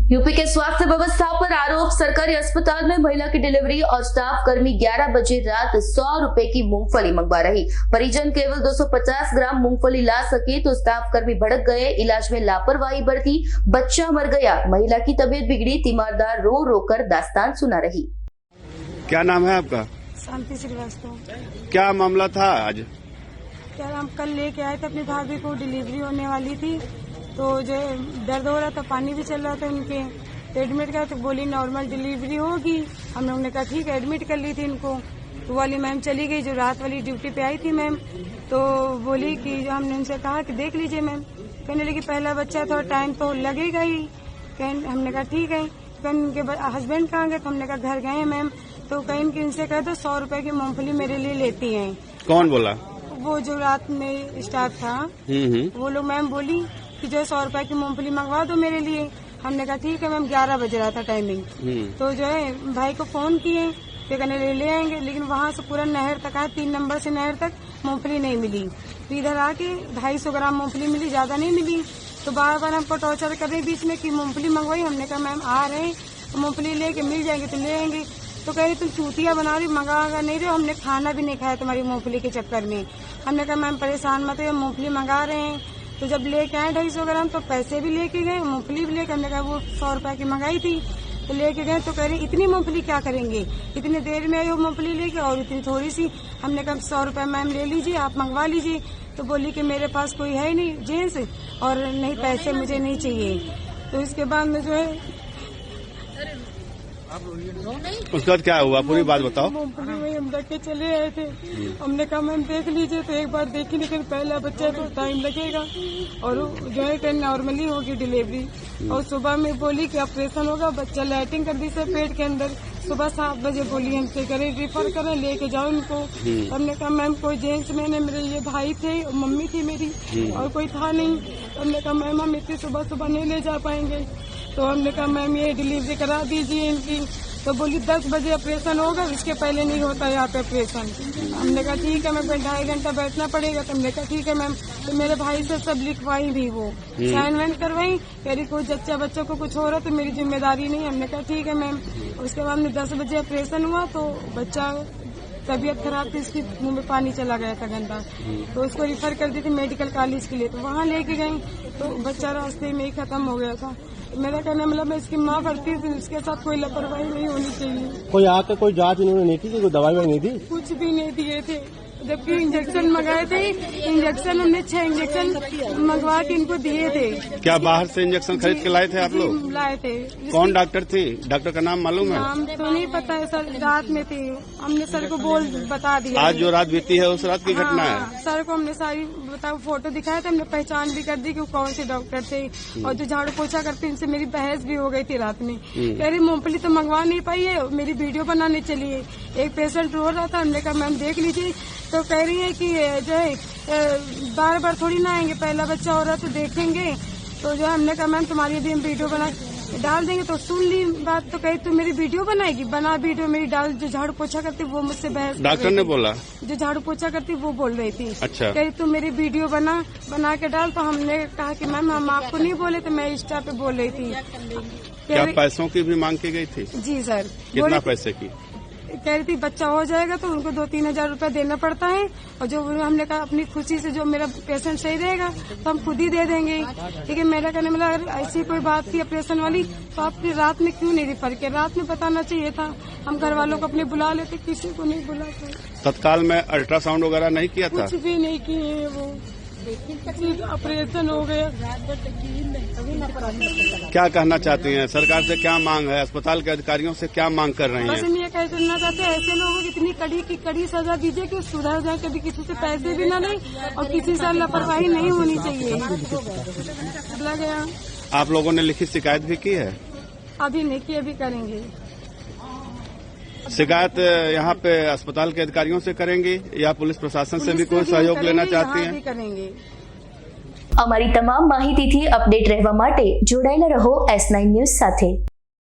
UP के स्वास्थ्य व्यवस्था पर आरोप। सरकारी अस्पताल में महिला की डिलीवरी और स्टाफ कर्मी 11 बजे रात 100 रुपए की मूंगफली मंगवा रही। परिजन केवल 250 ग्राम मूंगफली ला सके तो स्टाफ कर्मी भड़क गए। इलाज में लापरवाही बरती, बच्चा मर गया। महिला की तबीयत बिगड़ी, तीमारदार रो रो कर दास्तान सुना रही। क्या नाम है आपका? शांति श्रीवास्तव। क्या मामला था आज? क्या हम कल लेके आए थे, अपनी भाभी को डिलीवरी होने वाली थी, तो जो दर्द हो रहा था, पानी भी चल रहा था उनके, तो एडमिट करा तो बोली नॉर्मल डिलीवरी होगी। हम लोगों ने कहा ठीक है, एडमिट कर ली थी इनको। तो वाली मैम चली गई, जो रात वाली ड्यूटी पे आई थी मैम, तो बोली कि जो हमने उनसे कहा कि देख लीजिए मैम, कहने लगी पहला बच्चा थोड़ा टाइम तो लगेगा ही। हमने कहा ठीक है। कहीं उनके हस्बैंड कहाँ गए, तो हमने कहा घर गए मैम। तो कहीं कि उनसे कहा तो 100 रुपए की मूंगफली मेरे लिए लेती हैं। कौन बोला? वो जो रात में स्टाफ था, वो लोग मैम बोली कि जो 100 रुपए की मूंगफली मंगवा दो मेरे लिए। हमने कहा ठीक है मैम। 11 बज रहा था टाइमिंग। तो जो है भाई को फोन किए, तो कहने ले आएंगे, लेकिन वहाँ से पूरा नहर तक आए, 3 नंबर से नहर तक मूंगफली नहीं मिली। तो इधर आके 250 ग्राम मूंगफली मिली, ज्यादा नहीं मिली। तो बार बार हमको टॉर्चर कर रहे बीच में कि मूंगफली मंगवाई। हमने कहा मैम आ रहे हैं, मूंगफली लेके मिल जाएंगे तो ले आएंगे। तो कह रही तुम चूतिया बना रही, मंगा नहीं रहे, हमने खाना भी नहीं खाया तुम्हारी मूंगफली के चक्कर में। हमने कहा मैम परेशान मत हो, मूंगफली मंगा रहे हैं। तो जब लेके आए 250 ग्राम, तो पैसे भी लेके गए, मूंगफली भी लेके। हमने कहा वो 100 रुपए की मंगाई थी, तो लेके गए। तो कह रहे इतनी मूंगफली क्या करेंगे, इतनी देर में आई हो मूंगफली लेके, और इतनी थोड़ी सी। हमने कहा 100 रुपए मैम ले लीजिए, आप मंगवा लीजिए। तो बोली कि मेरे पास कोई है नहीं जेंट्स, और नहीं पैसे मुझे नहीं चाहिए। तो इसके बाद में जो है उसके बाद क्या हुआ, पूरी बात बताओ। मूंगफली में हम रख के चले आए थे। हमने कहा मैम देख लीजिए, तो एक बार देखी, लेकिन पहला बच्चा तो टाइम लगेगा, और जो है नॉर्मली होगी डिलीवरी। और सुबह में बोली कि ऑपरेशन होगा, बच्चा लैटिंग कर दी से पेट के अंदर। सुबह 7 बजे बोली हमसे करें रिफर करें, लेके जाओ इनको। हमने कहा मैम कोई जेंट्स में ने, मेरे ये भाई थे, मम्मी थी मेरी, और कोई था नहीं। हमने कहा मैम हम इतनी सुबह सुबह नहीं ले जा पाएंगे। तो हमने कहा मैम ये डिलीवरी करा दीजिए इनकी। तो बोली 10 बजे ऑपरेशन होगा, इसके पहले नहीं होता यहाँ पे ऑपरेशन। हमने कहा ठीक है मैम, 2.5 घंटा बैठना पड़ेगा। तो हमने कहा ठीक है मैम। तो मेरे भाई से सब लिखवाई भी, वो साइन वाइन करवाई, कह रही कोई बच्चों को कुछ हो रहा तो मेरी जिम्मेदारी नहीं। हमने कहा ठीक है मैम। उसके बाद में 10 बजे ऑपरेशन हुआ, तो बच्चा तबीयत खराब थी, इसकी मुंह में पानी चला गया था गंदा। तो उसको रिफर कर दी थी मेडिकल कॉलेज के लिए। तो वहाँ लेके गई, तो बच्चा रास्ते में ही खत्म हो गया था। मेरा कहने मतलब मैं इसकी माँ करती थी, उसके साथ कोई लापरवाही नहीं होनी चाहिए। कोई आकर कोई जांच इन्होंने नहीं की, कोई दवाई नहीं दी? कुछ भी नहीं दिए थे, जबकि इंजेक्शन मंगाए थे। इंजेक्शन हमने 6 इंजेक्शन मंगवा के इनको दिए थे। क्या बाहर से इंजेक्शन खरीद के लाए थे आप लोग? लाए थे। कौन डॉक्टर थी? डॉक्टर का नाम मालूम है? नाम तो नहीं पता है सर, रात में थी, हमने सर को बता दिया। आज जो रात बीती है उस रात की घटना है। सर को हमने सारी फोटो दिखाया था, हमने पहचान भी कर दी कि वो कौन से डॉक्टर थे। और जो झाड़ू पोछा करते उनसे मेरी बहस भी हो गई थी रात में। कह रही मूंगफली तो मंगवा नहीं पाई है, मेरी वीडियो बनाने चली है। एक पेशेंट रो रहा था, हमने कहा मैम देख लीजिए। तो कह रही है कि जो है बार बार थोड़ी ना आएंगे, पहला बच्चा हो रहा तो देखेंगे। तो जो हमने कहा मैम तुम्हारी यदि हम वीडियो बना डाल देंगे। तो सुन ली बात, तो कही तू मेरी वीडियो बनाएगी, बना वीडियो मेरी डाल। जो झाड़ू पोछा करती वो मुझसे बहस। डॉक्टर ने बोला? जो झाड़ू पोछा करती वो बोल रही थी। अच्छा। कही तू मेरी वीडियो बना के डाल। तो हमने कहा कि मैम हम आपको नहीं बोले, तो मैं इंस्टा पे बोल रही थी। क्या पैसों की भी मांग की गई थी? जी सर। कितना पैसे की? कह रही थी बच्चा हो जाएगा तो उनको 2-3 हजार रुपया देना पड़ता है, और जो हमने कहा अपनी खुशी से जो मेरा पेशेंट सही रहेगा तो हम खुद ही दे देंगे। लेकिन मेरा कहने मतलब अगर ऐसी कोई बात थी ऑपरेशन वाली, तो आपने रात में क्यों नहीं रिफर किया? रात में बताना चाहिए था, हम घर वालों को अपने बुला लेते, किसी को नहीं बुलाते। तत्काल में अल्ट्रासाउंड वगैरह नहीं किया था? कुछ भी नहीं किए, वो ऑपरेशन हो गया। क्या कहना चाहती हैं? सरकार से क्या मांग है? अस्पताल के अधिकारियों से क्या मांग कर रही बस हैं? हम ये कहना चाहते हैं ऐसे लोगों को इतनी कड़ी सजा दीजिए कि सुधर जाए, कभी किसी से पैसे भी ना लें, और किसी से लापरवाही नहीं होनी चाहिए। लग गया। आप लोगों ने लिखित शिकायत भी की है? अभी नहीं की, अभी करेंगे। शिकायत यहाँ पे अस्पताल के अधिकारियों से करेंगे या पुलिस प्रशासन से भी कोई सहयोग लेना चाहती हैं? करेंगे। અમારી તમામ માહિતીથી અપડેટ રહેવા માટે જોડાયેલા રહો S9 ન્યૂઝ સાથે।